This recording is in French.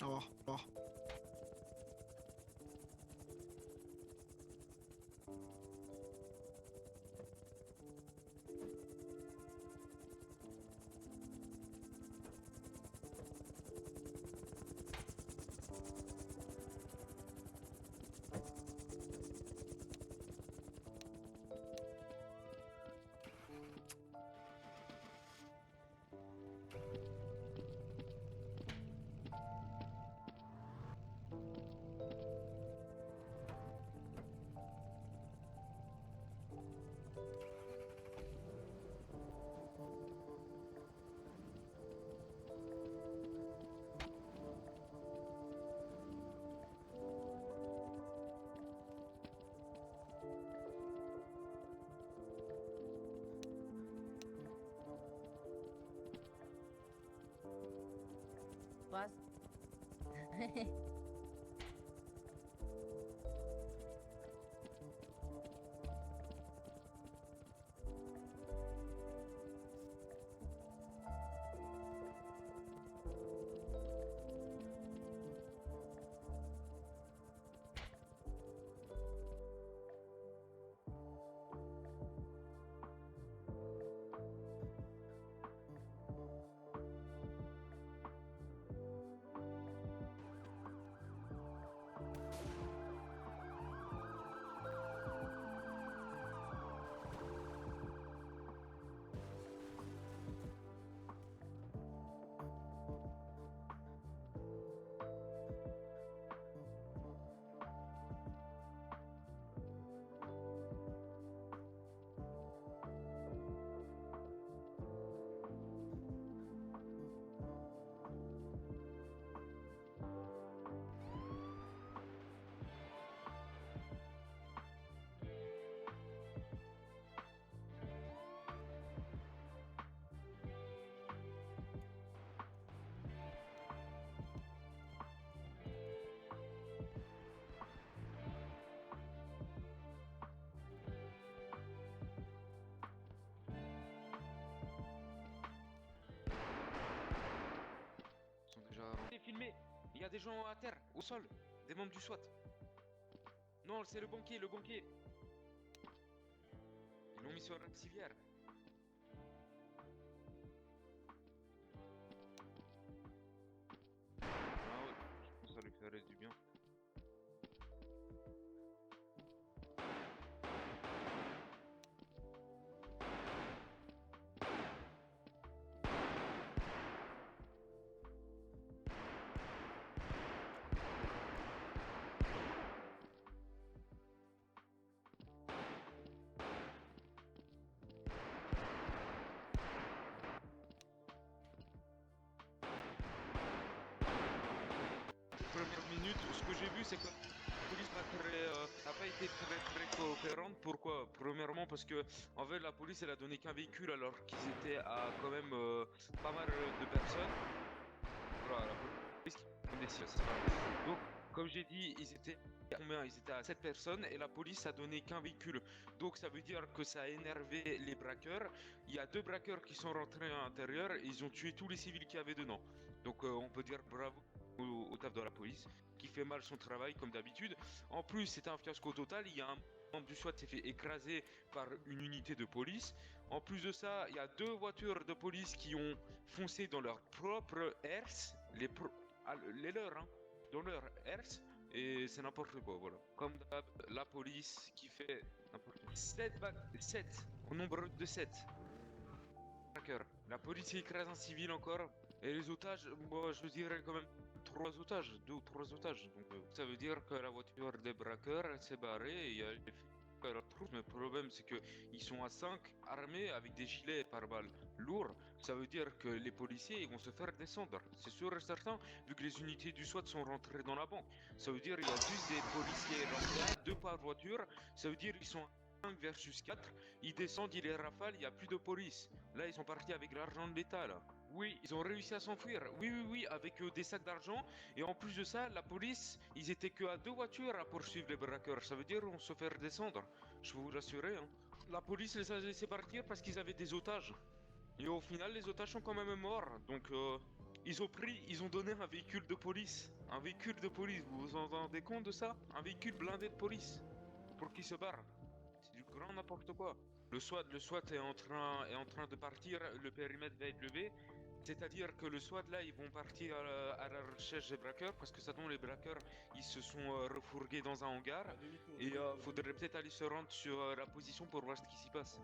Au revoir. Au revoir. Was? Ils sont déjà filmés. Il y a des gens à terre, au sol, des membres du SWAT. Non, c'est le banquier, le banquier. Ils l'ont mis sur la civière. Ah ouais, je pense que ça lui ferait du bien. Première minute, ce que j'ai vu, c'est que la police n'a pas été très coopérante. Pourquoi? Premièrement, parce que en fait, la police, elle a donné qu'un véhicule alors qu'ils étaient à quand même pas mal de personnes. Voilà, la police qui prend des siestes. Donc, comme j'ai dit, ils étaient à combien? Ils étaient à 7 personnes et la police a donné qu'un véhicule. Donc, ça veut dire que ça a énervé les braqueurs. Il y a deux braqueurs qui sont rentrés à l'intérieur et ils ont tué tous les civils qu'il y avait dedans. Donc, on peut dire bravo au taf de la police qui fait mal son travail comme d'habitude. En plus, c'est un fiasco total. Il y a un membre du SWAT qui s'est fait écraser par une unité de police. En plus de ça, il y a deux voitures de police qui ont foncé dans leur propre herse, les leurs, hein, dans leur herse, et c'est n'importe quoi, voilà. Comme d'hab, la police qui fait n'importe quoi. 7, au nombre de 7. La police écrase un civil encore, et les otages, moi je dirais quand même trois otages, deux ou trois otages. Donc ça veut dire que la voiture des braqueurs elle s'est barrée et il y a les flics qui la trouvent. Mais le problème c'est que ils sont à 5 armés avec des gilets pare-balles lourds. Ça veut dire que les policiers ils vont se faire descendre. C'est sûr et certain, vu que les unités du SWAT sont rentrées dans la banque. Ça veut dire il y a juste des policiers lambda, deux par voiture. Ça veut dire ils sont 5 versus 4. Ils descendent, ils les rafalent, il n'y a plus de police. Là, ils sont partis avec l'argent de l'État, là. Oui, ils ont réussi à s'enfuir. Oui, oui, oui, avec des sacs d'argent. Et en plus de ça, la police, ils étaient que à deux voitures à poursuivre les braqueurs. Ça veut dire on se fait redescendre. Je peux vous l'assurer, hein. La police les a laissés partir parce qu'ils avaient des otages. Et au final, les otages sont quand même morts. Donc, Ils ont donné un véhicule de police. Un véhicule de police, vous vous en rendez compte de ça? Un véhicule blindé de police. Pour qu'ils se barrent. C'est du grand n'importe quoi. Le SWAT est en train de partir, le périmètre va être levé. C'est-à-dire que le SWAT là, ils vont partir à la recherche des braqueurs parce que ça tombe, les braqueurs, ils se sont refourgués dans un hangar et faudrait peut-être aller se rendre sur la position pour voir ce qui s'y passe.